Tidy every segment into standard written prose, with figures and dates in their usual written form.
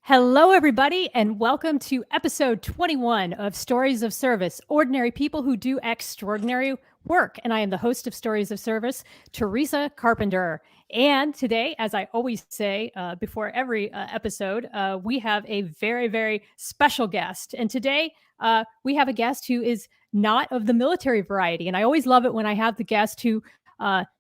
Hello, everybody, and welcome to episode 21 of Stories of Service, Ordinary People Who Do Extraordinary Work. And I am the host of Stories of Service, Teresa Carpenter. And today, as I always say before every episode, we have a very, very special guest. And today, we have a guest who is not of the military variety. And I always love it when I have the guest who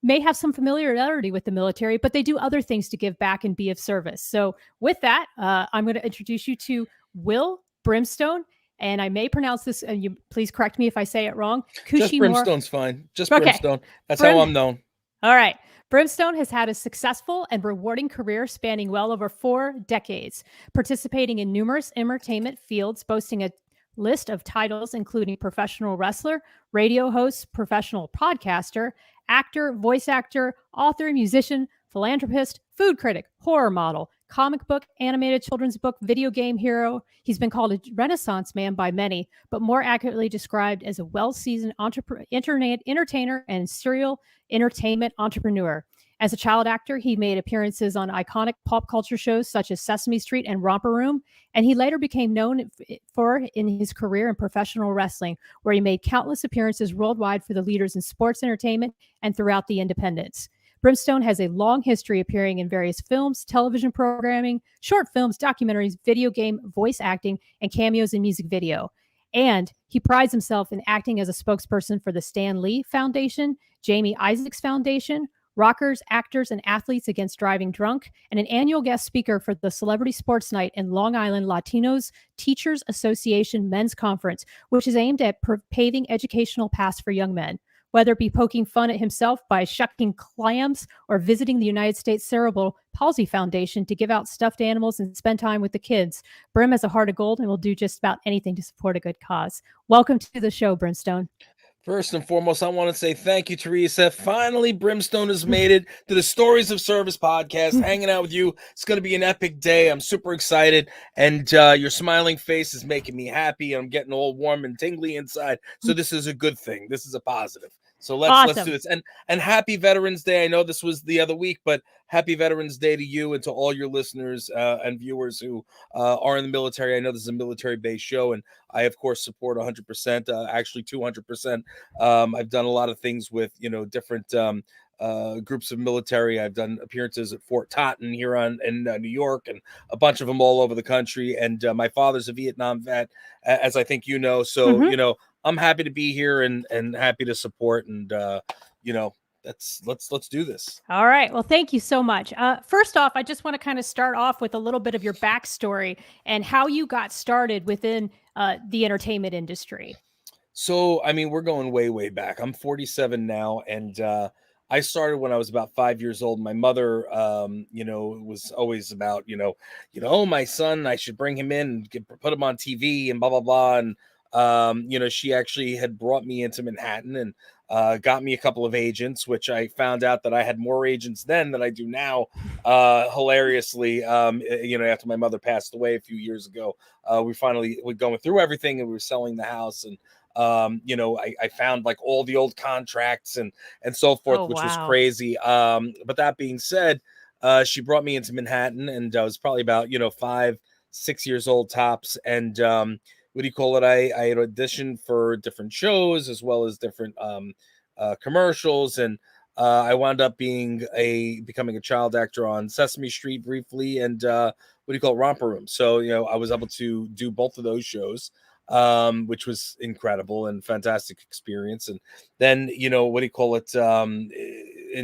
may have some familiarity with the military, but they do other things to give back and be of service. So with that, I'm going to introduce you to Will Brimstone. And I may pronounce this, and you please correct me if I say it wrong. Just Brimstone's fine. Just Okay. Brimstone. That's how I'm known. All right. Brimstone has had a successful and rewarding career spanning well over 4 decades, participating in numerous entertainment fields, boasting a list of titles including professional wrestler, radio host, professional podcaster, actor, voice actor, author, musician, philanthropist, food critic, horror model, comic book, animated children's book, video game hero. He's been called a Renaissance man by many, but more accurately described as a well-seasoned entertainer and serial entertainment entrepreneur. As a child actor, he made appearances on iconic pop culture shows such as Sesame Street and Romper Room, and he later became known for in his career in professional wrestling, where he made countless appearances worldwide for the leaders in sports entertainment and throughout the independents. Brimstone has a long history appearing in various films, television programming, short films, documentaries, video game, voice acting, and cameos in music video. And he prides himself in acting as a spokesperson for the Stan Lee Foundation, Jamie Isaacs Foundation, Rockers, Actors, and Athletes Against Driving Drunk, and an annual guest speaker for the Celebrity Sports Night and Long Island Latinos Teachers Association Men's Conference, which is aimed at paving educational paths for young men. Whether it be poking fun at himself by shucking clams or visiting the United States Cerebral Palsy Foundation to give out stuffed animals and spend time with the kids, Brim has a heart of gold and will do just about anything to support a good cause. Welcome to the show, Brimstone. First and foremost, I want to say thank you, Teresa. Finally, Brimstone has made it to the Stories of Service podcast, hanging out with you. It's going to be an epic day. I'm super excited, and your smiling face is making me happy. I'm getting all warm and tingly inside, so this is a good thing. This is a positive. So let's do this. And happy Veterans Day. I know this was the other week, but happy Veterans Day to you and to all your listeners and viewers who are in the military. I know this is a military-based show, and I, of course, support 100%, actually 200%. I've done a lot of things with, different groups of military. I've done appearances at Fort Totten here in New York, and a bunch of them all over the country. And my father's a Vietnam vet, as I think you know. So, I'm happy to be here and happy to support. And, let's do this. All right. Well, thank you so much. First off, I just want to kind of start off with a little bit of your backstory and how you got started within the entertainment industry. So, I mean, we're going way, way back. I'm 47 now, and I started when I was about 5 years old. My mother, was always about, oh, my son, I should bring him in and put him on TV and blah, blah, blah. And, she actually had brought me into Manhattan and got me a couple of agents, which I found out that I had more agents then than I do now. Hilariously, after my mother passed away a few years ago, we're going through everything and we were selling the house. And I found like all the old contracts and so forth, which was crazy. But that being said, she brought me into Manhattan, and I was probably about 5, 6 years old tops. And I had auditioned for different shows as well as different commercials, and I wound up becoming a child actor on Sesame Street briefly, and Romper Room. So I was able to do both of those shows, which was incredible and fantastic experience. And then in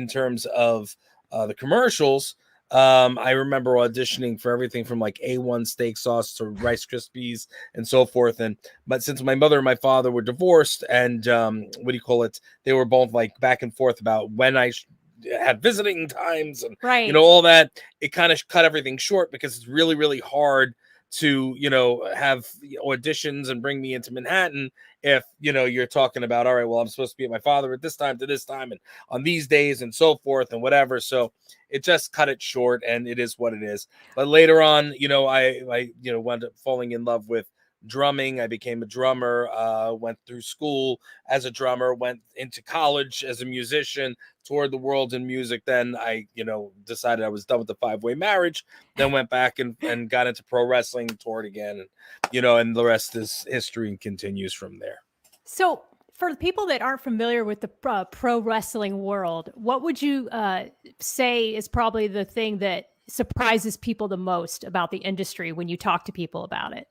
terms of the commercials, I remember auditioning for everything from like A1 steak sauce to Rice Krispies and so forth. But since my mother and my father were divorced, and they were both like back and forth about when I had visiting times and all that, it kind of cut everything short, because it's really, really hard to have auditions and bring me into Manhattan if you're talking about, all right, well, I'm supposed to be at my father at this time to this time and on these days and so forth and whatever. So it just cut it short, and it is what it is. But later on, I wound up falling in love with drumming. I became a drummer, went through school as a drummer, went into college as a musician, toured the world in music. Then I, decided I was done with the 5-way marriage, then went back and got into pro wrestling, toured again. And, and the rest is history and continues from there. So, for the people that aren't familiar with the pro wrestling world, what would you say is probably the thing that surprises people the most about the industry when you talk to people about it?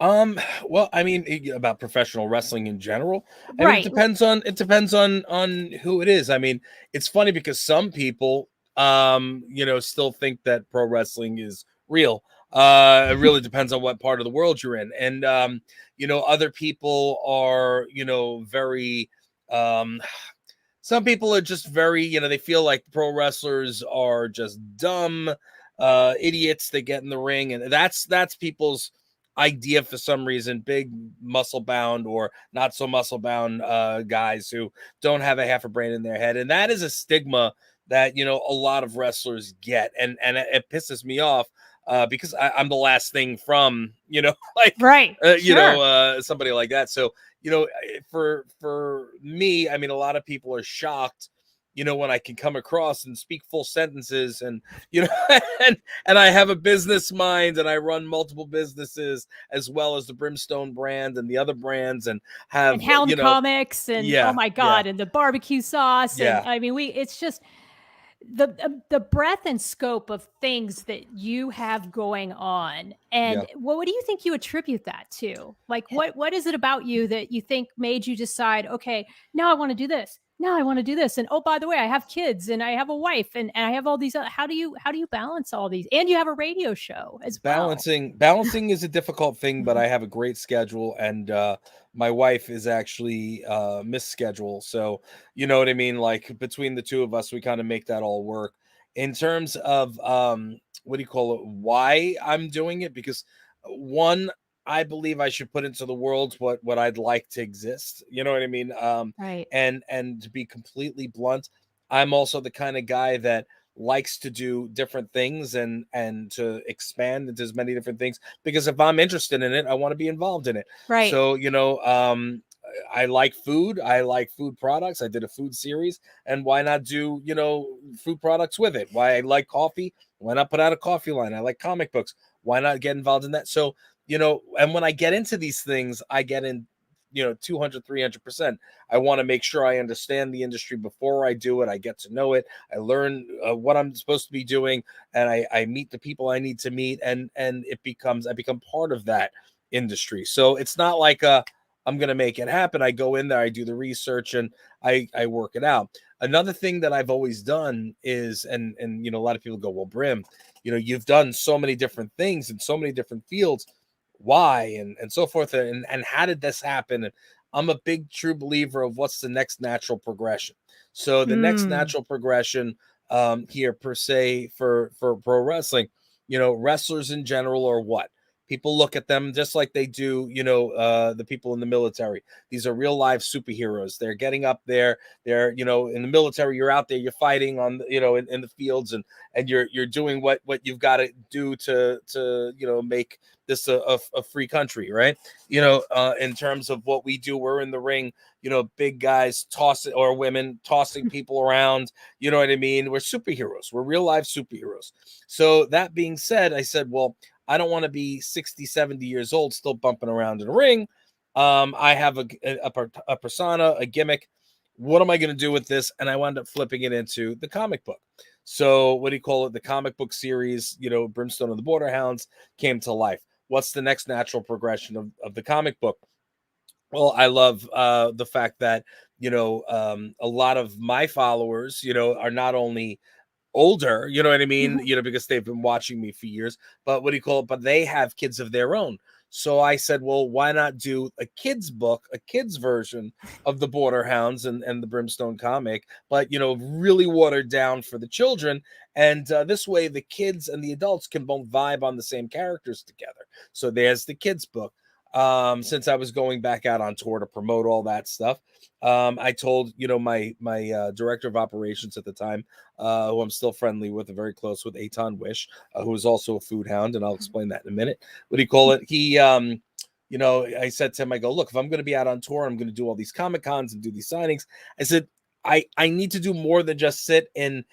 Well, I mean, about professional wrestling in general. I mean, Right. it depends on who it is. I mean, it's funny because some people, still think that pro wrestling is real. It really depends on what part of the world you're in, and other people are, very, some people are just very, they feel like pro wrestlers are just dumb idiots that get in the ring, and that's people's idea for some reason. Big muscle bound or not so muscle bound guys who don't have a half a brain in their head, and that is a stigma that a lot of wrestlers get, and it pisses me off because I'm the last thing from like Right. Sure. somebody like that. So for me, I mean, a lot of people are shocked, when I can come across and speak full sentences, and and I have a business mind, and I run multiple businesses as well as the Brimstone brand and the other brands, and have And Hound Comics, and oh yeah, my God, and the barbecue sauce. And yeah, I mean, it's just the breadth and scope of things that you have going on. yeah. And what do you think you attribute that to? Like, what is it about you that you think made you decide, okay, now I want to do this, now I want to do this, and oh, by the way, I have kids and I have a wife, and I have all these how do you balance all these? And you have a radio show as well. Balancing is a difficult thing, but I have a great schedule, and my wife is actually miss schedule, so you know what I mean, like between the two of us we kind of make that all work. In terms of what do you call it, why I'm doing it, because one, I believe I should put into the world what I'd like to exist, you know what I mean, Right. and to be completely blunt, I'm also the kind of guy that likes to do different things and to expand into as many different things, because if I'm interested in it, I want to be involved in it. Right. So I like food, I like food products, I did a food series, and why not do food products with it? Why I like coffee, why not put out a coffee line? I like comic books, why not get involved in that? So and when I get into these things, I get in 200 300%. I want to make sure I understand the industry before I do it. I get to know it, I learn what I'm supposed to be doing, and I meet the people I need to meet, and I become part of that industry. So it's not like I'm gonna make it happen. I go in there, I do the research, and I work it out. Another thing that I've always done is, and a lot of people go, well, Brim, you've done so many different things in so many different fields, why, and so forth, and how did this happen? And I'm a big true believer of what's the next natural progression. So the next Mm. natural progression here per se for pro wrestling, wrestlers in general are what? People look at them just like they do, the people in the military. These are real live superheroes. They're getting up there. They're, in the military, you're out there, you're fighting on, in the fields, and you're doing what you've got to do to make this a free country, right? In terms of what we do, we're in the ring, big guys tossing, or women tossing people around, you know what I mean? We're superheroes, we're real life superheroes. So that being said, I said, well, I don't want to be 60 70 years old still bumping around in a ring. I have a persona, a gimmick. What am I going to do with this? And I wound up flipping it into the comic book. So what do you call it? The comic book series, Brimstone and the Border Hounds came to life. What's the next natural progression of the comic book? Well, I love the fact that a lot of my followers are not only older, you know what I mean, because they've been watching me for years, but what do you call it, but they have kids of their own. So I said, well, why not do a kids book, a kids version of the Border Hounds and the Brimstone comic, but really watered down for the children, and this way the kids and the adults can both vibe on the same characters together. So there's the kids book. Since I was going back out on tour to promote all that stuff, I told my director of operations at the time, who I'm still friendly with and very close with, Aton Wish, who is also a food hound, and I'll explain that in a minute. What do you call it? He I said to him, I go, look, if I'm going to be out on tour, I'm going to do all these Comic Cons and do these signings. I said, I need to do more than just sit and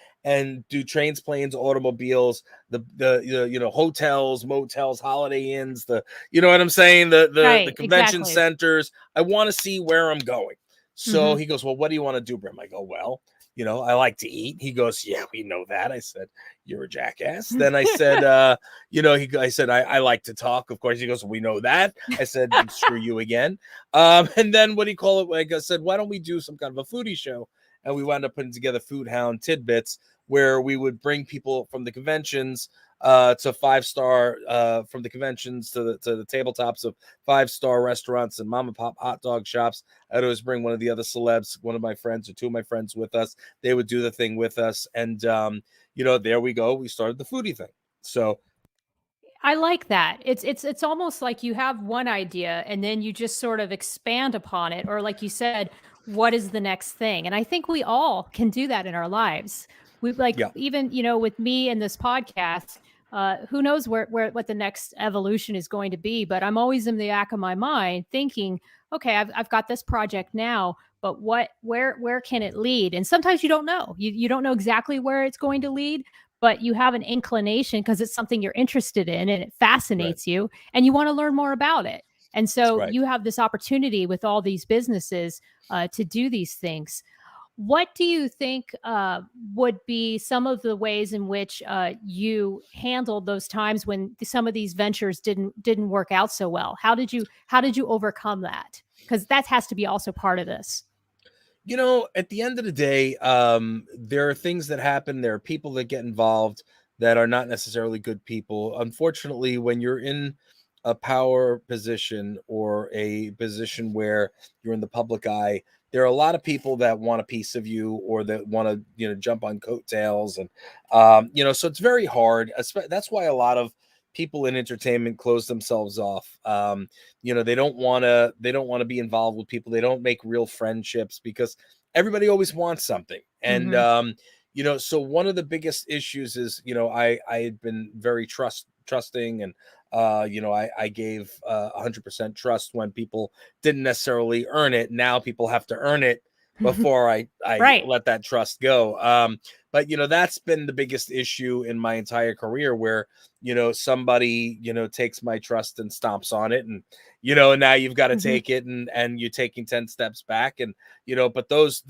do trains, planes, automobiles, the hotels, motels, Holiday Inns, you know what I'm saying, the Right. convention Exactly. centers. I want to see where I'm going. So Hmm. he goes, well, what do you want to do, Brim? I go, well, I like to eat. He goes, yeah, we know that. I said, you're a jackass. Then I said, I said, I like to talk. Of course, he goes, we know that. I said, screw you again. And then what do you call it? Like I said, why don't we do some kind of a foodie show? And we wound up putting together Food Hound Tidbits, where we would bring people from the conventions to 5-star, from the conventions to the tabletops of 5-star restaurants and mom and pop hot dog shops. I'd always bring one of the other celebs, one of my friends or two of my friends with us. They would do the thing with us, and there we go. We started the foodie thing. So I like that. It's almost like you have one idea and then you just sort of expand upon it, or like you said, what is the next thing? And I think we all can do that in our lives. We like, yeah, even with me and this podcast, who knows where what the next evolution is going to be? But I'm always in the back of my mind thinking, okay, I've got this project now, but where can it lead? And sometimes you don't know. You don't know exactly where it's going to lead, but you have an inclination because it's something you're interested in and it right, fascinates you and you want to learn more about it. And so right. you have this opportunity with all these businesses to do these things. What do you think would be some of the ways in which you handled those times when some of these ventures didn't work out so well? How did you overcome that? Because that has to be also part of this. At the end of the day, there are things that happen. There are people that get involved that are not necessarily good people. Unfortunately, when you're in a power position or a position where you're in the public eye, there are a lot of people that want a piece of you or that want to, jump on coattails. And, so it's very hard. That's why a lot of people in entertainment close themselves off. They don't want to be involved with people. They don't make real friendships because everybody always wants something. And Hmm. so one of the biggest issues is, I had been very trusting, and I gave 100% trust when people didn't necessarily earn it. Now people have to earn it before I Right. let that trust go. But that's been the biggest issue in my entire career, where somebody takes my trust and stomps on it, and now you've got to Hmm. take it, and you're taking 10 steps back, and but those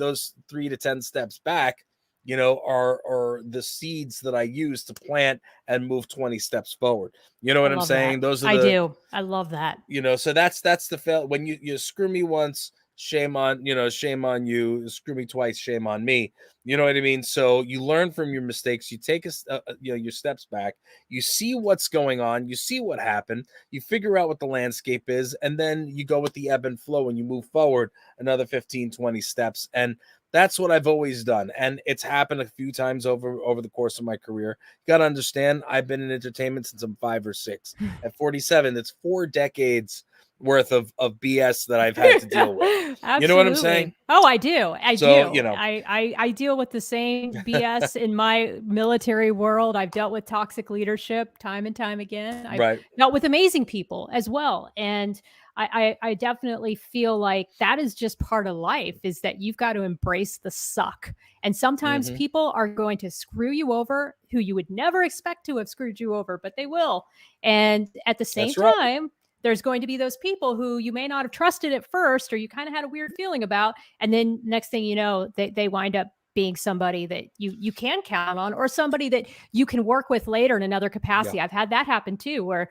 3 to 10 steps back are the seeds that I use to plant and move 20 steps forward. You know I what I'm love that. saying? Those are I the do. I love that. so that's the fail. When you screw me once, shame on you. Screw me twice, shame on me. You know what I mean? So you learn from your mistakes. You take your steps back. You see what's going on. You see what happened. You figure out what the landscape is, and then you go with the ebb and flow, and you move forward another 15, 20 steps. And that's what I've always done, and it's happened a few times over the course of my career. You got to understand, I've been in entertainment since I'm 5 or 6. At 47, it's 4 decades worth of BS that I've had to deal with. You know what I'm saying? Absolutely. Oh, I do. I So, do. I deal with the same BS in my military world. I've dealt with toxic leadership time and time again. I've right. dealt with amazing people as well. And I definitely feel like that is just part of life, is that you've got to embrace the suck. And sometimes Hmm. people are going to screw you over who you would never expect to have screwed you over, but they will. And at the same That's right. time, there's going to be those people who you may not have trusted at first, or you kind of had a weird feeling about, and then next thing you know, they wind up being somebody that you can count on, or somebody that you can work with later in another Yeah. capacity. I've had that happen too, where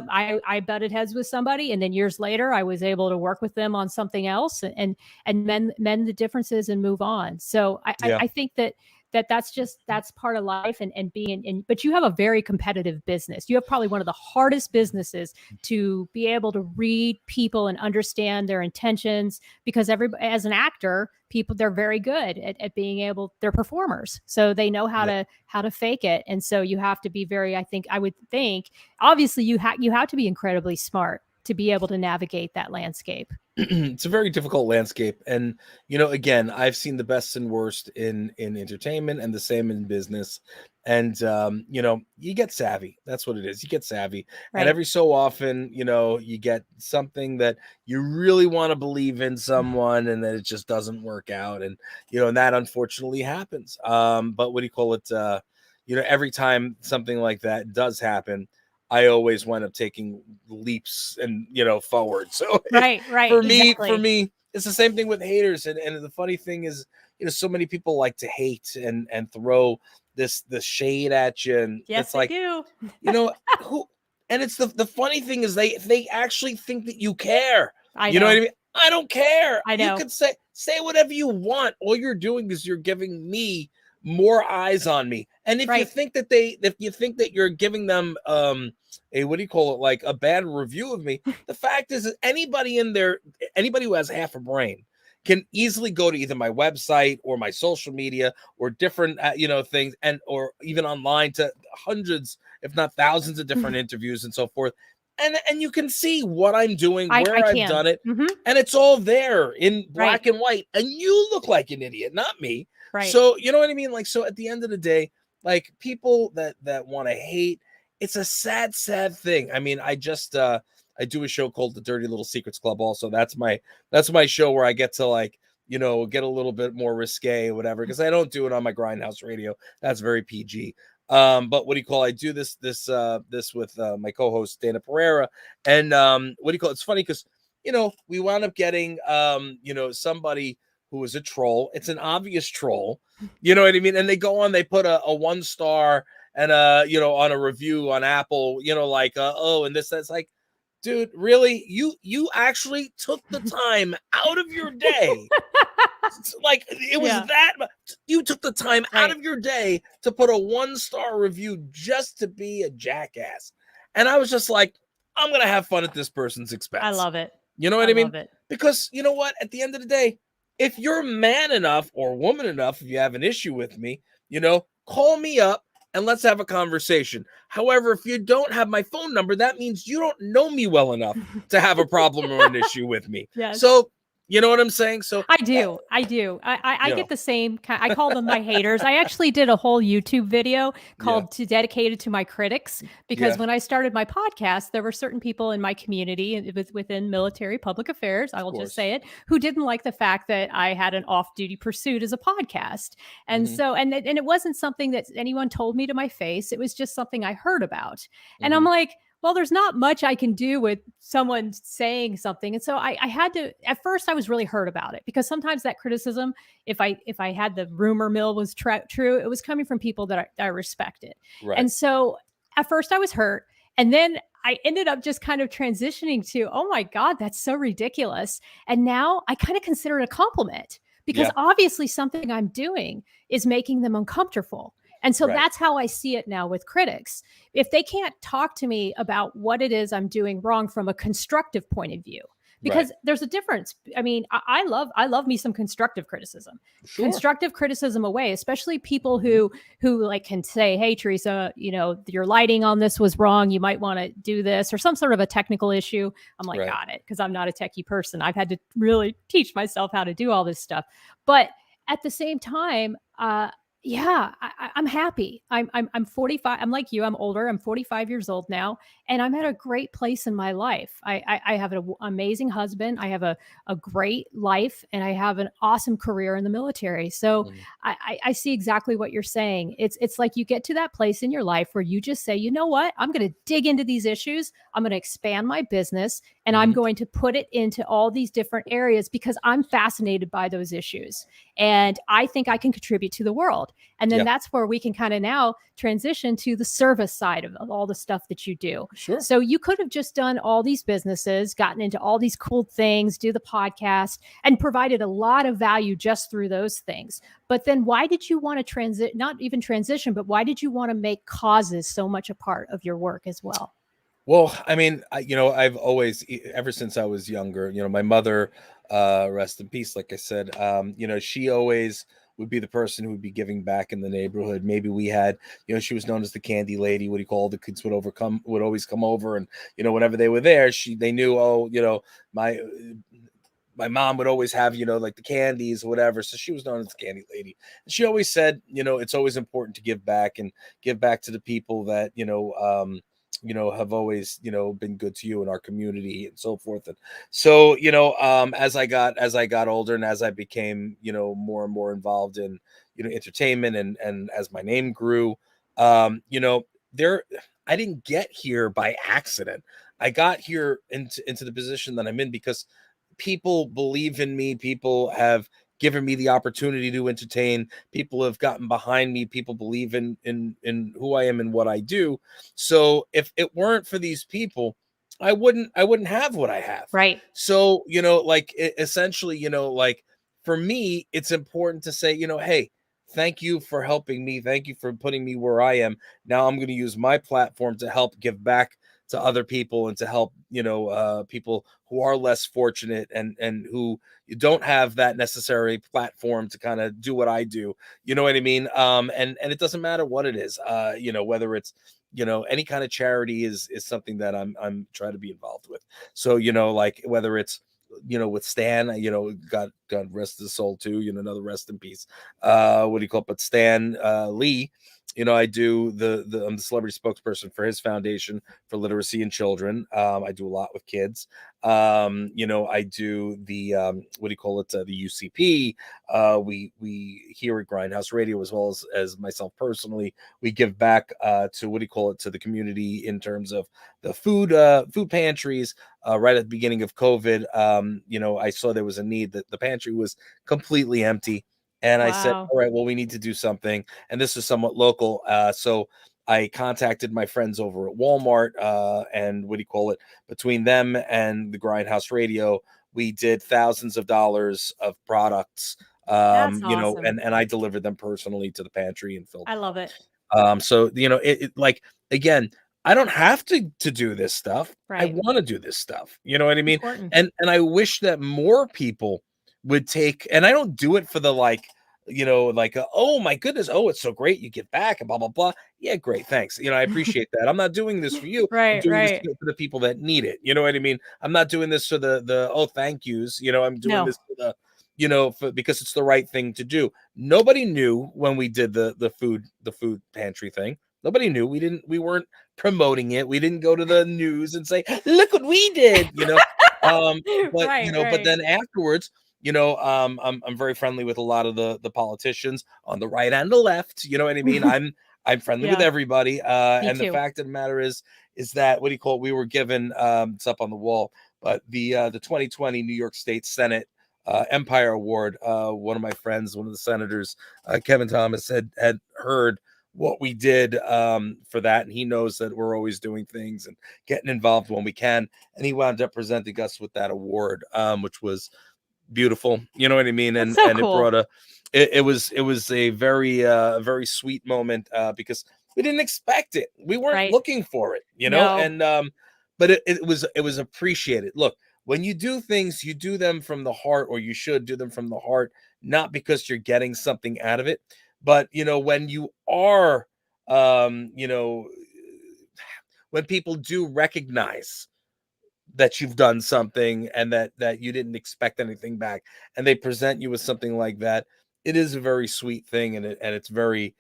I butted heads with somebody, and then years later I was able to work with them on something else, and mend the differences and move on. So Yeah. I think that's part of life, and being in. But you have a very competitive business. You have probably one of the hardest businesses to be able to read people and understand their intentions, because as an actor, people, they're very good at being able, they're performers, so they know how Yeah. to fake it. And so you have to be very, I would think, obviously you have to be incredibly smart to be able to navigate that landscape. It's a very difficult landscape, and again, I've seen the best and worst in entertainment, and the same in business. And you get savvy. That's what it is. You get savvy, and Right. every so often, you get something that you really want to believe in someone, and then it just doesn't work out, and and that unfortunately happens. But what do you call it? Every time something like that does happen, I always wind up taking leaps and forward. So Right, for exactly. me, it's the same thing with haters. And the funny thing is, so many people like to hate and throw the shade at you, and Yes, it's they like, do. who. And it's the funny thing is they actually think that you care. I You know what I know. mean? I don't care. I You know. could say whatever you want. All you're doing is you're giving me more eyes on me. And if you Right. think that you're giving them a, what do you call it, like a bad review of me, the fact is that anybody who has half a brain can easily go to either my website or my social media or different things, and or even online to hundreds, if not thousands, of different interviews and so forth, and you can see what I'm doing, where I I've can. done it, Mhm. and it's all there in Right. black and white, and you look like an idiot, not me. Right. So you know what I mean? Like, so at the end of the day, like, people that want to hate, it's a sad thing. I mean, I do a show called the Dirty Little Secrets Club. Also, that's my show where I get to, like, get a little bit more risque or whatever, because I don't do it on my Grindhouse Radio. That's very PG. But what do you call? I do this with my co-host Dana Pereira, and what do you call? It's funny because we wound up getting somebody who was a troll. It's an obvious troll, you know what I mean? And they go on, they put a 1-star and on a review on Apple, like oh, and that's like, dude, really? You actually took the time out of your day. Like, it was that you took the time out of your day to put a 1-star review just to be a jackass. And I was just like, I'm gonna have fun at this person's expense. I love it. You know what I mean? Love it. Because you know what? At the end of the day, if you're man enough or woman enough, if you have an issue with me, call me up and let's have a conversation. However, if you don't have my phone number, that means you don't know me well enough to have a problem or an issue with me. Yes. So, you know what I'm saying? So I do. I get the same kind. I call them my haters. I actually did a whole YouTube video called dedicated to my critics, because when I started my podcast, there were certain people in my community within military public affairs, I will just say it, who didn't like the fact that I had an off-duty pursuit as a podcast. And so, and it wasn't something that anyone told me to my face. It was just something I heard about. And I'm like, well, there's not much I can do with someone saying something. And so I had to, at first I was really hurt about it, because sometimes that criticism, if I had the rumor mill was true, it was coming from people that I respected. Right. And so at first I was hurt. And then I ended up just kind of transitioning to, oh my God, that's so ridiculous. And now I kind of consider it a compliment, because obviously something I'm doing is making them uncomfortable. And so that's how I see it now with critics. If they can't talk to me about what it is I'm doing wrong from a constructive point of view, because there's a difference. I mean, I love me some constructive criticism. Constructive criticism away, especially people who like can say, hey, Teresa, your lighting on this was wrong. You might want to do this, or some sort of a technical issue. I'm like, got it. Because I'm not a techie person. I've had to really teach myself how to do all this stuff. But at the same time, I'm happy. I'm 45. I'm like you. I'm older. I'm 45 years old now, and I'm at a great place in my life. I have an amazing husband. I have a great life, and I have an awesome career in the military. So I see exactly what you're saying. It's like you get to that place in your life where you just say, you know what? I'm going to dig into these issues. I'm going to expand my business, and I'm going to put it into all these different areas, because I'm fascinated by those issues, and I think I can contribute to the world. And then that's where we can kind of now transition to the service side of all the stuff that you do. So you could have just done all these businesses, gotten into all these cool things, do the podcast, and provided a lot of value just through those things. But then why did you want to not even transition, but why did you want to make causes so much a part of your work as well? Well, I mean, I've always, ever since I was younger, my mother, rest in peace, like I said, she always would be the person who would be giving back in the neighborhood. Maybe we had, she was known as the candy lady. What do you call the kids would always come over, and whenever they were there, they knew, oh, my mom would always have, like the candies or whatever. So she was known as the candy lady. And she always said, it's always important to give back and give back to the people that, have always, been good to you in our community and so forth. And so, as I got older and as I became, more and more involved in, entertainment and as my name grew, there, I didn't get here by accident. I got here into the position that I'm in because people believe in me. People have given me the opportunity to entertain. People have gotten behind me. People believe in who I am and what I do. So if it weren't for these people, I wouldn't have what I have. Right. So, essentially, like for me, it's important to say, hey, thank you for helping me. Thank you for putting me where I am. Now I'm going to use my platform to help give back to other people and to help, people who are less fortunate and who don't have that necessary platform to kind of do what I do. You know what I mean? And it doesn't matter what it is, whether it's, any kind of charity is something that I'm trying to be involved with. So, like whether it's, with Stan, God rest his soul too, another rest in peace. What do you call it? But Stan Lee, I do I'm the celebrity spokesperson for his foundation for literacy in children. I do a lot with kids. I do the what do you call it? The UCP. We here at Grindhouse Radio, as well as myself personally, we give back to what do you call it, to the community in terms of the food pantries. Right at the beginning of COVID, I saw there was a need, that the pantry was completely empty. And I said, Wow. all right, well, we need to do something. And this is somewhat local. So I contacted my friends over at Walmart, and what do you call it? Between them and the Grindhouse Radio, we did thousands of dollars of products, That's awesome. and I delivered them personally to the pantry and filled I them up. love it. So, like, again, I don't have to do this stuff. I Right. want to do this stuff. You know what I mean? Important. And I wish that more people would take, and I don't do it for the like, like, oh my goodness, oh, it's so great, you give back and blah blah blah. Yeah, great, thanks. I appreciate that. I'm not doing this for you. I'm Right, doing this right. for the people that need it. You know what I mean? I'm not doing this for the oh, thank yous. I'm doing No. this for the, because it's the right thing to do. Nobody knew when we did the food pantry thing. Nobody knew. We weren't promoting it. We didn't go to the news and say, look what we did, but Right, but right. then afterwards, I'm very friendly with a lot of the politicians on the right and the left. You know what I mean? I'm friendly with Yeah, everybody. me And the too. fact of the matter is that, what do you call it? We were given, it's up on the wall, but the 2020 New York State Senate Empire Award. One of my friends, one of the senators, Kevin Thomas, had heard what we did for that, and he knows that we're always doing things and getting involved when we can. And he wound up presenting us with that award, which was beautiful. You know what I mean? That's And so it cool. brought it was a very sweet moment, because we didn't expect it. We weren't Right. looking for it, No. and but it was appreciated. Look, when you do things, you do them from the heart, or you should do them from the heart, not because you're getting something out of it. But when you are, when people do recognize that you've done something and that you didn't expect anything back, and they present you with something like that, it is a very sweet thing, and it's very,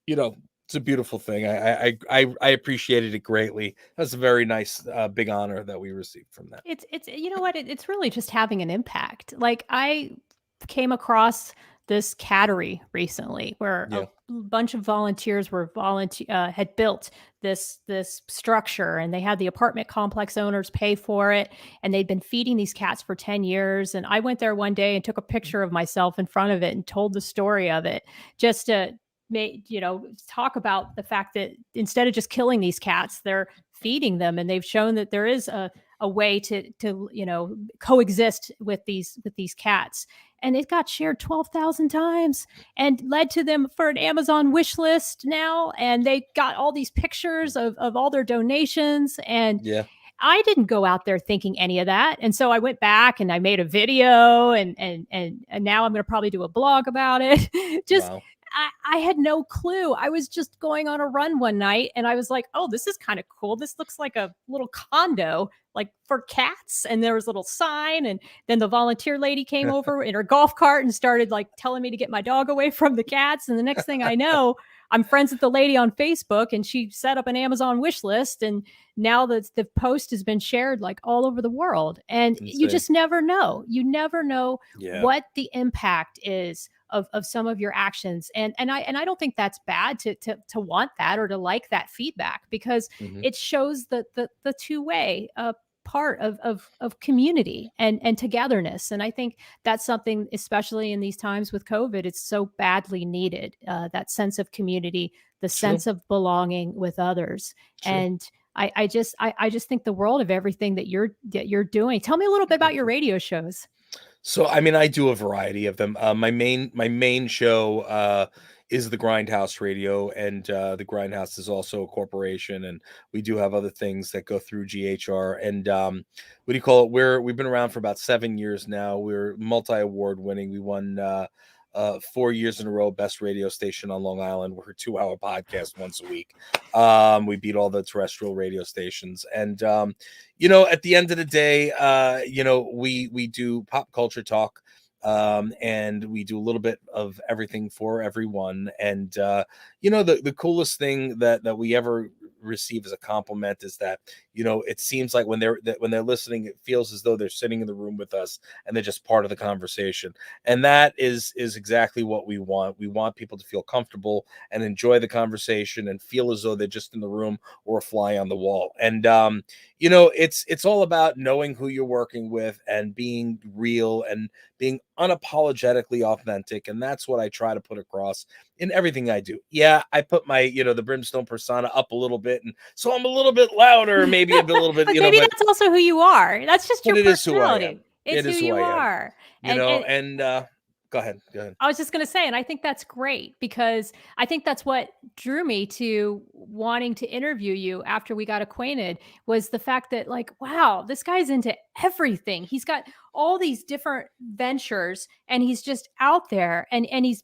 it's a beautiful thing. I appreciated it greatly. That's a very nice, big honor that we received from that. It's you know what? It's really just having an impact. Like, I came across this cattery recently where a Yeah. bunch of volunteers had built this structure, and they had the apartment complex owners pay for it, and they'd been feeding these cats for 10 years. And I went there one day and took a picture of myself in front of it and told the story of it, just to talk about the fact that instead of just killing these cats, they're feeding them, and they've shown that there is a way to coexist with these cats. And it got shared 12,000 times and led to them for an Amazon wish list now, and they got all these pictures of all their donations. And Yeah. I didn't go out there thinking any of that. And so I went back and I made a video, and now I'm going to probably do a blog about it. Just Wow. I had no clue. I was just going on a run one night and I was like, oh, this is kind of cool. This looks like a little condo, like for cats. And there was a little sign. And then the volunteer lady came over in her golf cart and started like telling me to get my dog away from the cats. And the next thing I know, I'm friends with the lady on Facebook, and she set up an Amazon wish list. And now the post has been shared like all over the world. And you Insane. just never know. You never know Yeah. what the impact is of some of your actions. And I don't think that's bad to want that or to like that feedback, because Hmm. it shows the two-way part of community and togetherness. And I think that's something, especially in these times with COVID, it's so badly needed, that sense of community, the True. sense of belonging with others. True. And I just think the world of everything that you're doing. Tell me a little bit about Thank your you. radio shows. So, I mean, I do a variety of them. My main show is the Grindhouse Radio, and the Grindhouse is also a corporation, and we do have other things that go through GHR. And what do you call it? We've been around for about 7 years now. We're multi-award winning. We won 4 years in a row best radio station on Long Island. We're a 2-hour podcast once a week. We beat all the terrestrial radio stations, and at the end of the day, we do pop culture talk, and we do a little bit of everything for everyone. And the coolest thing that we ever receive as a compliment is that it seems like when they're listening, it feels as though they're sitting in the room with us and they're just part of the conversation. And that is exactly what we want. We want people to feel comfortable and enjoy the conversation and feel as though they're just in the room or a fly on the wall. And it's all about knowing who you're working with and being real and being unapologetically authentic. And that's what I try to put across in everything I do. Yeah, I put my the Brimstone persona up a little bit, and so I'm a little bit louder, maybe a little bit, But maybe but that's also who you are. That's just your it is who I am. personality. It's It who is who you I am. are. And And go ahead. Go ahead. I was just going to say, and I think that's great, because I think that's what drew me to wanting to interview you after we got acquainted, was the fact that, like, wow, this guy's into everything. He's got all these different ventures, and he's just out there, and he's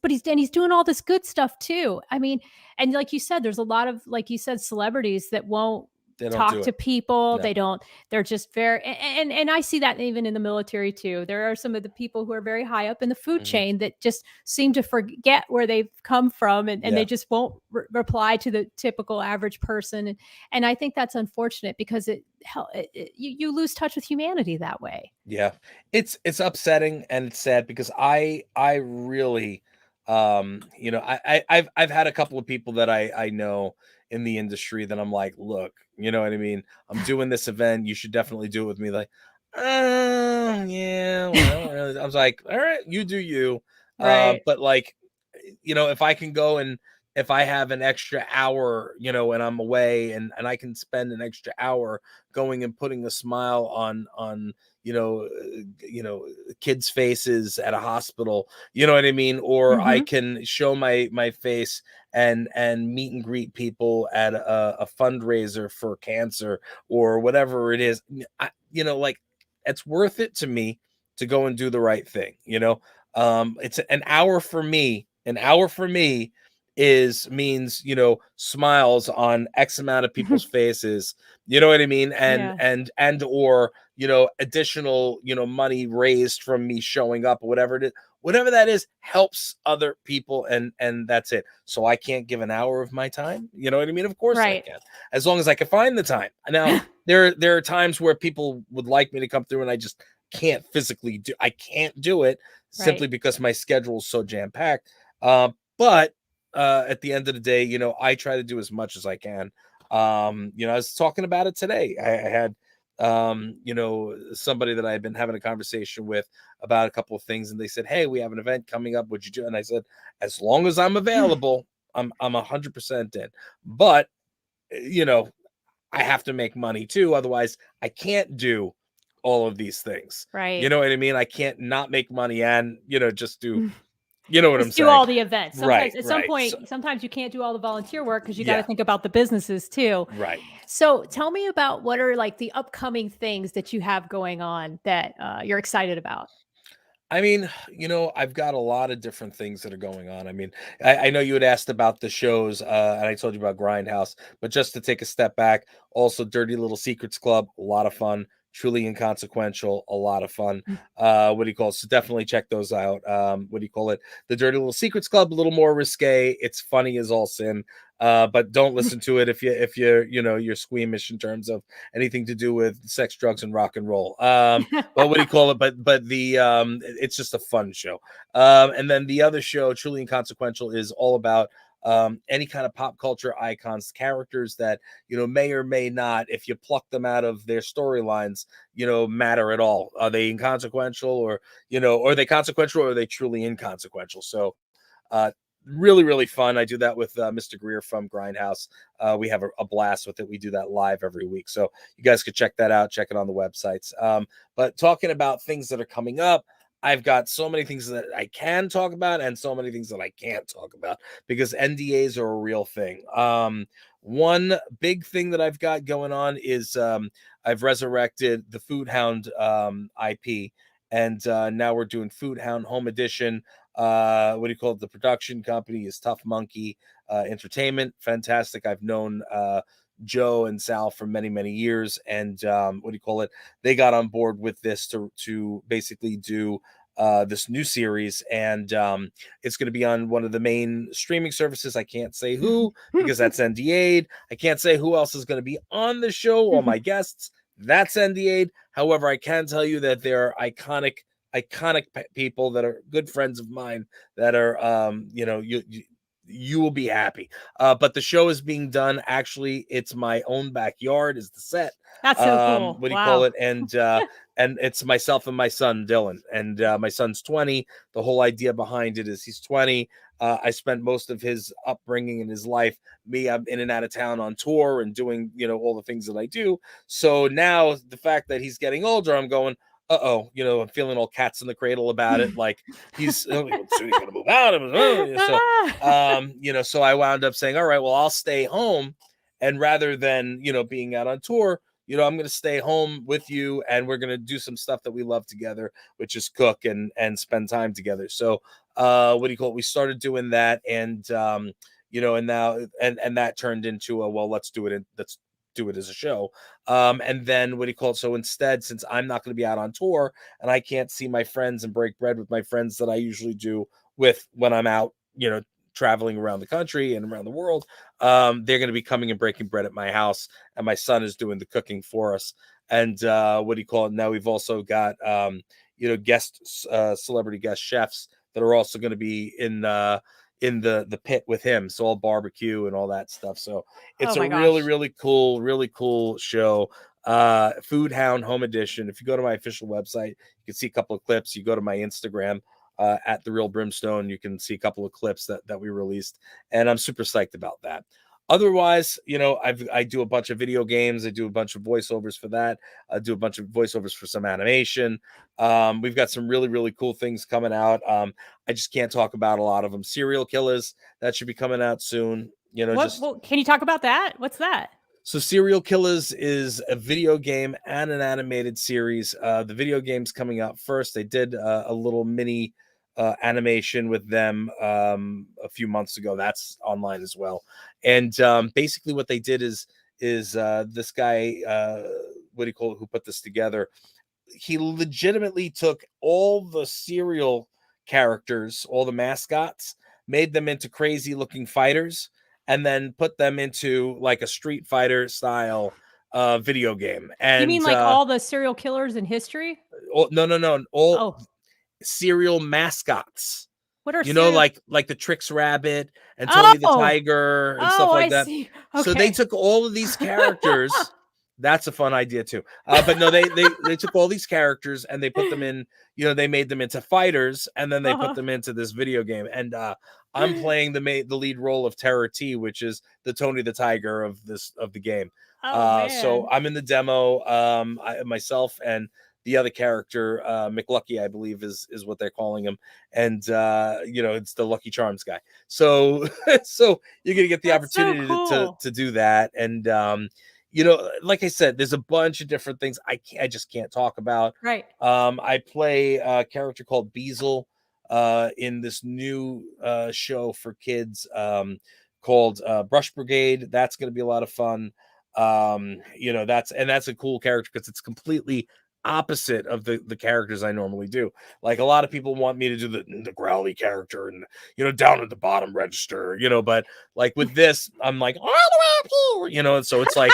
doing all this good stuff too. I mean, and like you said, there's a lot of, like you said, celebrities that won't They don't talk do to it. people. No. They're just very, and I see that even in the military too. There are some of the people who are very high up in the food Hmm. chain that just seem to forget where they've come from, and Yeah. they just won't reply to the typical average person. And I think that's unfortunate, because you lose touch with humanity that way. Yeah. It's upsetting and it's sad because I really I've had a couple of people that I know in the industry that I'm like, look, you know what I mean? I'm doing this event. You should definitely do it with me. Like, yeah, well, I don't really. I was like, all right, you do you. Right. But like, if I can go and if I have an extra hour, and I'm away and I can spend an extra hour going and putting a smile on kids' faces at a hospital, you know what I mean? Or I Mm-hmm. can show my face and meet and greet people at a fundraiser for cancer or whatever it is. Like, it's worth it to me to go and do the right thing. It's an hour for me. An hour for me is means smiles on X amount of people's faces. You know what I mean? And Yeah. and or additional money raised from me showing up, or whatever it is. Whatever that is helps other people, and that's it. So I can't give an hour of my time. You know what I mean? Of course I Right. can, as long as I can find the time. Now there are times where people would like me to come through, and I just can't physically do. I can't do it simply Right. because my schedule is so jam packed. But at the end of the day, I try to do as much as I can. I was talking about it today. I had somebody that I had been having a conversation with about a couple of things, and they said, "Hey, we have an event coming up. Would you do?" And I said, "As long as I'm available, I'm 100% in." But I have to make money too, otherwise I can't do all of these things. You Right. know what I mean? I can't not make money and just do You know what I'm Just do saying? all the events. Right, Sometimes at some right. So, point, sometimes you can't do all the volunteer work because you got to yeah, think about the businesses too. right. So tell me about what are like the upcoming things that you have going on that you're excited about. I mean, I've got a lot of different things that are going on. I mean, I know you had asked about the shows, and I told you about Grindhouse, but just to take a step back, also Dirty Little Secrets Club, a lot of fun. Truly Inconsequential, a lot of fun. What do you call it? So definitely check those out. What do you call it? The Dirty Little Secrets Club, a little more risque. It's funny as all sin. But don't listen to it if you're squeamish in terms of anything to do with sex, drugs, and rock and roll. But what do you call it? But it's just a fun show. And then the other show, Truly Inconsequential, is all about any kind of pop culture icons, characters that may or may not, if you pluck them out of their storylines, matter at all. Are they inconsequential, or are they consequential, or are they truly inconsequential? So uh, really, really fun. I do that with Mr. Greer from Grindhouse. We have a blast with it. We do that live every week. So you guys could check that out. Check it on the websites. But talking about things that are coming up, I've got so many things that I can talk about and so many things that I can't talk about because NDAs are a real thing. One big thing that I've got going on is I've resurrected the Food Hound IP, and now we're doing Food Hound Home Edition. What do you call it? The production company is Tough Monkey Entertainment. Fantastic. I've known Joe and Sal for many, many years, and what do you call it? They got on board with this to basically do this new series, and it's going to be on one of the main streaming services. I can't say who because that's NDA'd. I can't say who else is going to be on the show. All my guests, that's NDA'd. However, I can tell you that there are iconic people that are good friends of mine that are you will be happy. But the show is being done. Actually, it's my own backyard is the set. That's so cool. What do you call Wow. it? And it's myself and my son Dylan. And my son's 20. The whole idea behind it is he's 20. I spent most of his upbringing in his life. I'm in and out of town on tour and doing all the things that I do. So now the fact that he's getting older, I'm going, I'm feeling all cats in the cradle about it. Like he's soon he's gonna move out. So I wound up saying, all right, well, I'll stay home. And rather than, being out on tour, I'm gonna stay home with you and we're gonna do some stuff that we love together, which is cook and spend time together. So what do you call it? We started doing that and and now and that turned into let's do it as a show. And then what do you call it? So instead, since I'm not going to be out on tour and I can't see my friends and break bread with my friends that I usually do with when I'm out, traveling around the country and around the world, they're going to be coming and breaking bread at my house. And my son is doing the cooking for us. And what do you call it? Now we've also got, celebrity guest chefs that are also going to be in the pit with him. So all barbecue and all that stuff. So Oh it's a my really, gosh. really cool show. Food Hound Home Edition. If you go to my official website, you can see a couple of clips. You go to my Instagram at the Real Brimstone, you can see a couple of clips that we released, and I'm super psyched about that. Otherwise, I do a bunch of video games. I do a bunch of voiceovers for that. I do a bunch of voiceovers for some animation. We've got some really, really cool things coming out. I just can't talk about a lot of them. Serial Killers, that should be coming out soon. What can you talk about that? What's that? So Serial Killers is a video game and an animated series. The video game's coming out first. They did a little mini animation with them a few months ago. That's online as well. And basically what they did is this guy, what do you call it, who put this together? He legitimately took all the serial characters, all the mascots, made them into crazy looking fighters, and then put them into like a Street Fighter style video game. You mean And like all the serial killers in history? no, all Oh, serial mascots. what are serial? Like the Trix Rabbit and Tony the Oh, Tiger and stuff oh, like I that. see. So they Okay. took all of these characters. That's a fun idea too. But no, they took all these characters and they put them in. They made them into fighters, and then they put Uh-huh. them into this video game. And I'm playing the lead role of Terror T, which is the Tony the Tiger of the game. Oh So man. I'm in the demo. Myself and the other character, McLucky, I believe is what they're calling him, and it's the Lucky Charms guy. So so you're gonna get the That's so opportunity cool. to do that, and like I said, there's a bunch of different things I just can't talk about. Right. I play a character called Beazle in this new show for kids called Brush Brigade. That's going to be a lot of fun. That's a cool character because it's completely opposite of the characters I normally do. Like a lot of people want me to do the growly character and down at the bottom register, but like with this, I'm like all the way up here, and so it's like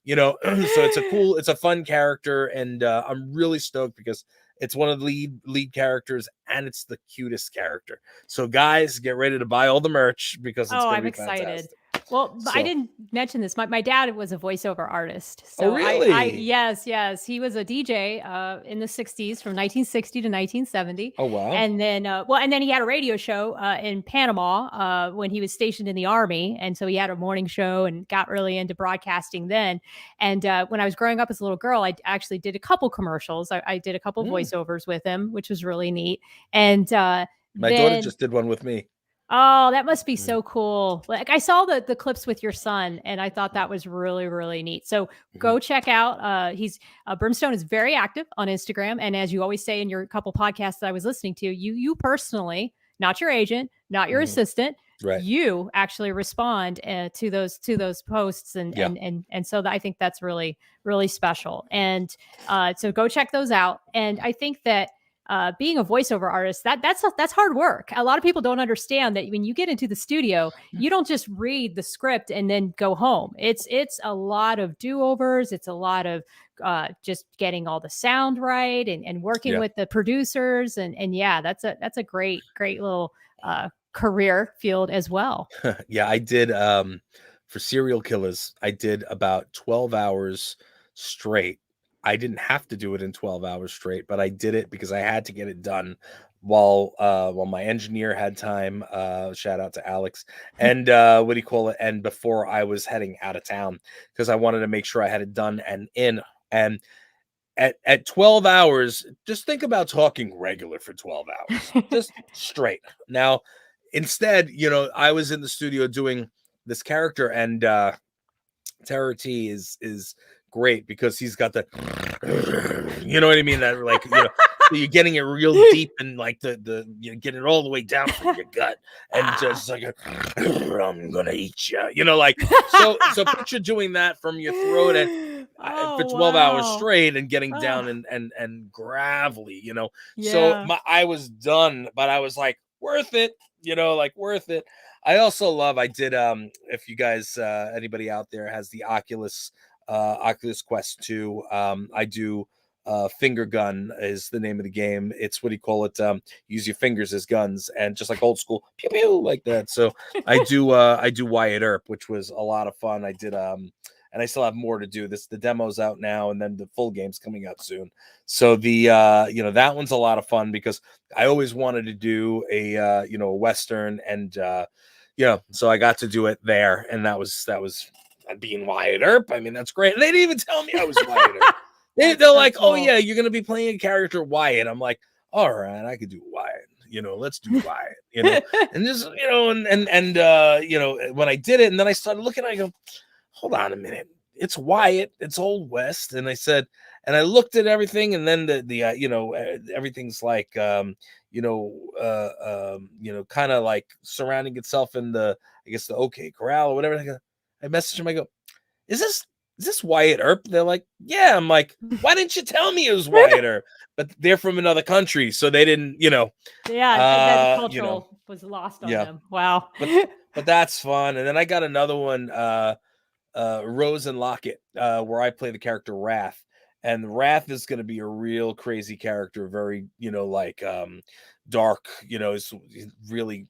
so it's a fun character, and I'm really stoked because it's one of the lead characters, and it's the cutest character. So guys, get ready to buy all the merch because it's Oh, going to I'm be excited. fantastic. Well, I So, didn't mention this. My dad was a voiceover artist. oh So really? yes, he was a DJ in the 60s from 1960 to 1970. Oh wow. And then, and then he had a radio show in Panama when he was stationed in the army. And so he had a morning show and got really into broadcasting then. And when I was growing up as a little girl, I actually did a couple commercials. I did a couple voiceovers with him, which was really neat. And My daughter then just did one with me. Oh, that must be so cool. Like I saw the clips with your son and I thought that was really, really neat. So go check out he's Brimstone is very active on Instagram. And as you always say in your couple podcasts that I was listening to, you personally, not your agent, not your assistant, Right. you actually respond to those posts and Yeah. and so I think that's really, really special. And so go check those out. And I think that being a voiceover artist, that's hard work. A lot of people don't understand that when you get into the studio, you don't just read the script and then go home. It's a lot of do-overs. It's a lot of just getting all the sound right and working with the producers and yeah, that's a great little career field as well. Yeah, I did for serial killers, I did about 12 hours straight. I didn't have to do it in 12 hours straight, but I did it because I had to get it done while my engineer had time. Shout out to Alex. And what do you call it? And before I was heading out of town because I wanted to make sure I had it done and in. And at 12 hours, just think about talking regular for 12 hours, just straight. Now, instead, I was in the studio doing this character, and Terror T is great because he's got the, you know what I mean? That like, so you're getting it real deep and like the getting it all the way down from your gut, and just like I'm gonna eat you, like so picture doing that from your throat and for 12 hours straight and getting down and gravelly, So Yeah. I was done, but I was like worth it, like worth it. I also love, I did if you guys anybody out there has the Oculus Quest 2, I do finger gun is the name of the game. It's what do you call it? Use your fingers as guns and just like old school pew pew like that. So I do Wyatt Earp, which was a lot of fun. I did and I still have more to do. The demo's out now, and then the full game's coming out soon. So the that one's a lot of fun because I always wanted to do a a Western, and so I got to do it there, and that was being Wyatt Earp. I mean, that's great. And they didn't even tell me I was Wyatt Earp. They're so like, oh cool. yeah, you're gonna be playing a character Wyatt. I'm like, all right, I could do Wyatt. Let's do Wyatt. And just and when I did it, and then I started looking, I go, hold on a minute, it's Wyatt, it's Old West, and I said, and I looked at everything, and then everything's like kind of like surrounding itself in the I guess the OK Corral or whatever. I messaged him, I go, is this Wyatt Earp? They're like, yeah. I'm like, why didn't you tell me it was Wyatt Earp? But they're from another country, so they didn't, Yeah, that cultural was lost on them. Wow. But that's fun. And then I got another one, Rose and Locket, where I play the character Wrath. And Wrath is going to be a real crazy character, very, like dark, is really,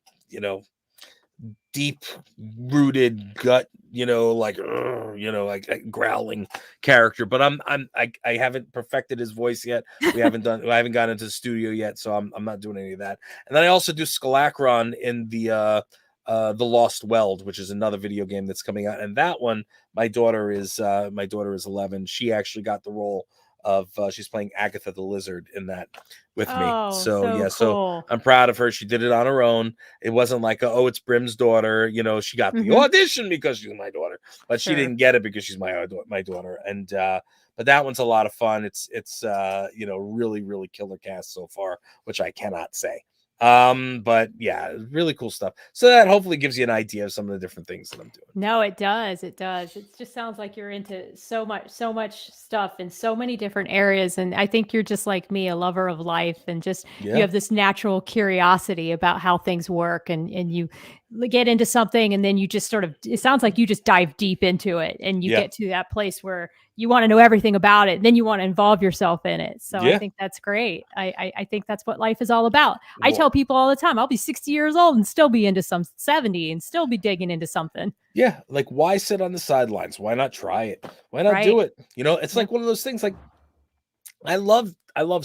deep rooted gut, like growling character. But I haven't perfected his voice yet. I haven't gotten into the studio yet, so I'm not doing any of that. And then I also do Scalacron in the Lost Weld, which is another video game that's coming out. And that one, my daughter is 11. She actually got the role she's playing Agatha the Lizard in that with me. Oh, So so yeah, so cool. I'm proud of her. She did it on her own. It wasn't like, oh, it's Brim's daughter. She got the Hmm. audition because she's my daughter, but she Sure. didn't get it because she's my daughter. And but that one's a lot of fun. It's really really killer cast so far, which I cannot say. But yeah, really cool stuff. So that hopefully gives you an idea of some of the different things that I'm doing. No, it does. It does. It just sounds like you're into so much stuff in so many different areas. And I think you're just like me, a lover of life, and just you Yeah, have this natural curiosity about how things work, and you get into something, and then you just sort of, it sounds like you just dive deep into it, and you yeah, get to that place where you want to know everything about it, and then you want to involve yourself in it. So I yeah. think that's great. I think that's what life is all about. I Well, tell people all the time, I'll be 60 years old and still be into some 70 and still be digging into something. yeah, like why sit on the sidelines? Why not try it? Why not Right. do it? It's Yeah. like one of those things. Like I love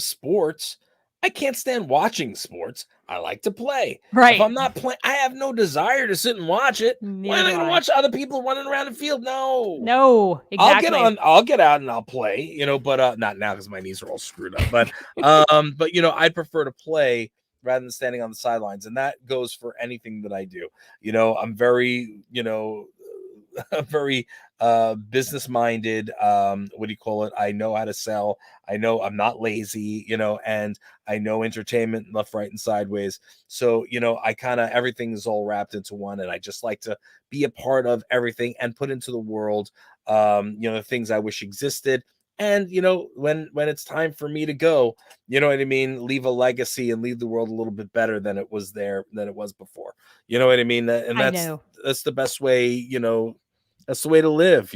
sports. I can't stand watching sports. I like to play. If Right. I'm not playing, I have no desire to sit and watch it. Why Neither am I do going to I. watch other people running around the field? No. No, exactly. I'll get out and I'll play, but not now because my knees are all screwed up. But I'd prefer to play rather than standing on the sidelines. And that goes for anything that I do. I'm very, very business minded. What do you call it? I know how to sell. I know I'm not lazy, and I know entertainment left, right, and sideways. So I kind of, everything is all wrapped into one, and I just like to be a part of everything and put into the world the things I wish existed. And when it's time for me to go, you know what I mean, leave a legacy and leave the world a little bit better than it was before. You know what I mean? And I that's know. that's the best way, that's the way to live,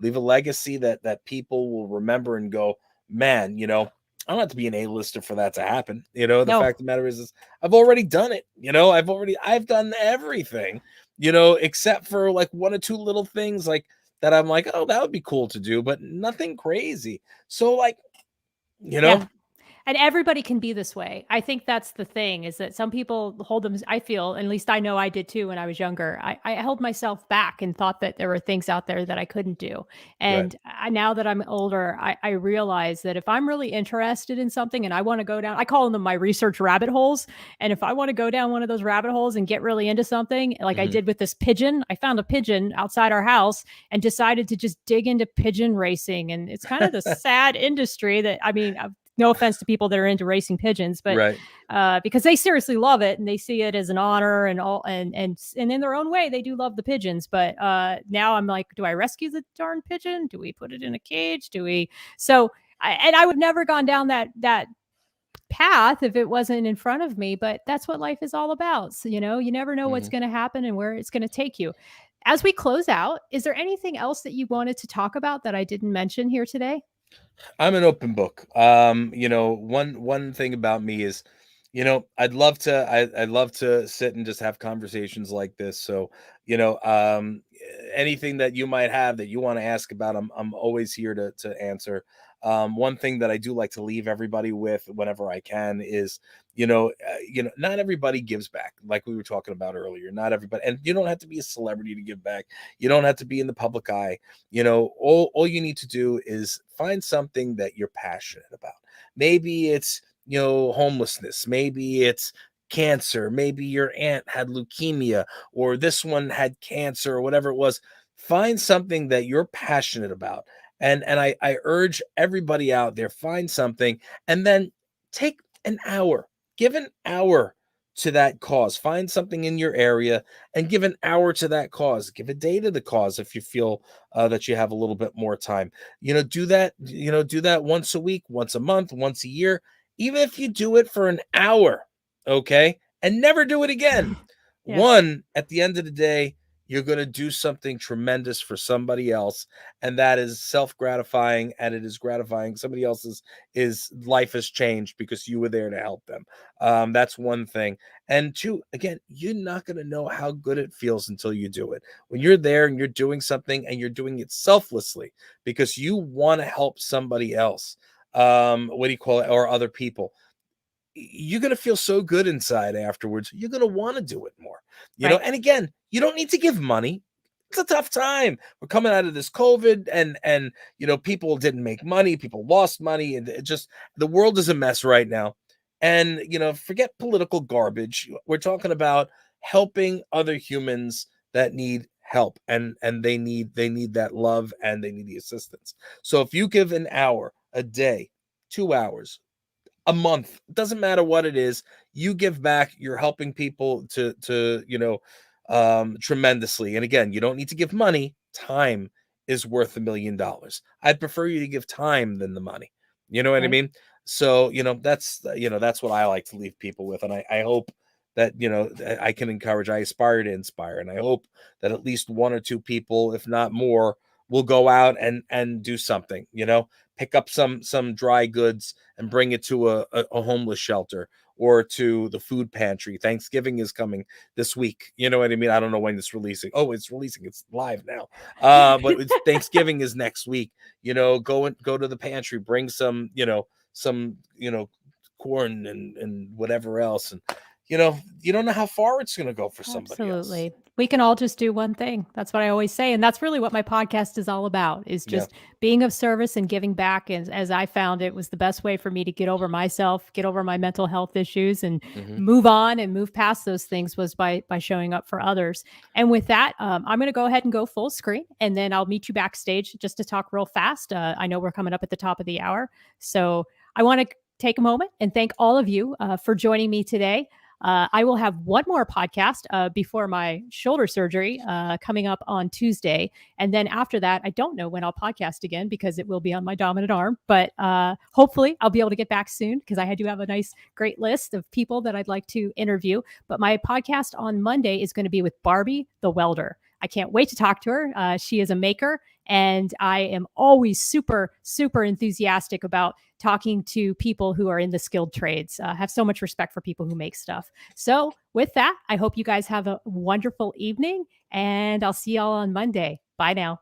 leave a legacy that people will remember and go, man, I don't have to be an A-lister for that to happen. The No. fact of the matter is I've already done it. I've done everything, except for like one or two little things like that. I'm like, oh, that would be cool to do, but nothing crazy. So like, you Yeah. know, And everybody can be this way. I think that's the thing, is that some people hold them. I feel, at least I know I did too when I was younger. I held myself back and thought that there were things out there that I couldn't do. right. And now that I'm older, I realize that if I'm really interested in something and I want to go down, I call them my research rabbit holes. And if I want to go down one of those rabbit holes and get really into something, like I Mhm. did with this pigeon, I found a pigeon outside our house and decided to just dig into pigeon racing. And it's kind of the sad industry that, I mean, no offense to people that are into racing pigeons, but Right. because they seriously love it and they see it as an honor and all, and in their own way, they do love the pigeons. But now I'm like, do I rescue the darn pigeon? Do we put it in a cage? Do we? So, and I would never gone down that path if it wasn't in front of me. But that's what life is all about. So, you never know what's Mhm. going to happen and where it's going to take you. As we close out, is there anything else that you wanted to talk about that I didn't mention here today? I'm an open book. One thing about me is, I'd love to sit and just have conversations like this. So, anything that you might have that you want to ask about, I'm always here to answer. One thing that I do like to leave everybody with whenever I can is, not everybody gives back, like we were talking about earlier. Not everybody, and you don't have to be a celebrity to give back. You don't have to be in the public eye. All you need to do is find something that you're passionate about. Maybe it's homelessness, maybe it's cancer, maybe your aunt had leukemia, or this one had cancer, or whatever it was. Find something that you're passionate about, and I urge everybody out there, find something, and then take an hour, give an hour to that cause. Find something in your area and give an hour to that cause. Give a day to the cause if you feel that you have a little bit more time. Do that. Do that once a week, once a month, once a year. Even if you do it for an hour, okay, and never do it again. Yeah. One, at the end of the day, you're going to do something tremendous for somebody else, and that is self-gratifying, and it is gratifying. Somebody else's is life has changed because you were there to help them. That's one thing. And two, again, you're not going to know how good it feels until you do it. When you're there and you're doing something and you're doing it selflessly because you want to help somebody else, what do you call it, or other people, you're going to feel so good inside afterwards. You're going to want to do it more, Right. and again, you don't need to give money. It's a tough time. We're coming out of this COVID, and people didn't make money, people lost money, and it just, the world is a mess right now. And forget political garbage. We're talking about helping other humans that need help, and they need that love, and they need the assistance. So if you give an hour a day, 2 hours a month, doesn't matter what it is, you give back, you're helping people tremendously. And again, you don't need to give money. Time is worth $1,000,000. I'd prefer you to give time than the money. You know what I Right. mean? So that's what I like to leave people with. And I hope that I can encourage, I aspire to inspire, and I hope that at least one or two people, if not more, will go out and do something. Pick up some dry goods and bring it to a homeless shelter, or to the food pantry. Thanksgiving is coming this week. You know what I mean? I don't know when it's releasing. Oh, it's releasing. It's live now. But Thanksgiving is next week. Go to the pantry, bring some corn and whatever else. And you don't know how far it's going to go for somebody else. Absolutely. We can all just do one thing. That's what I always say. And that's really what my podcast is all about, is Yeah. just being of service and giving back. And as I found, it was the best way for me to get over myself, get over my mental health issues, and Hmm. move on and move past those things, was by showing up for others. And with that, I'm going to go ahead and go full screen, and then I'll meet you backstage just to talk real fast. I know we're coming up at the top of the hour. So I want to take a moment and thank all of you for joining me today. I will have one more podcast before my shoulder surgery coming up on Tuesday. And then after that, I don't know when I'll podcast again, because it will be on my dominant arm. But hopefully I'll be able to get back soon, because I do have a nice, great list of people that I'd like to interview. But my podcast on Monday is going to be with Barbie the welder. I can't wait to talk to her. She is a maker, and I am always super, super enthusiastic about talking to people who are in the skilled trades. I have so much respect for people who make stuff. So with that, I hope you guys have a wonderful evening, and I'll see y'all on Monday. Bye now.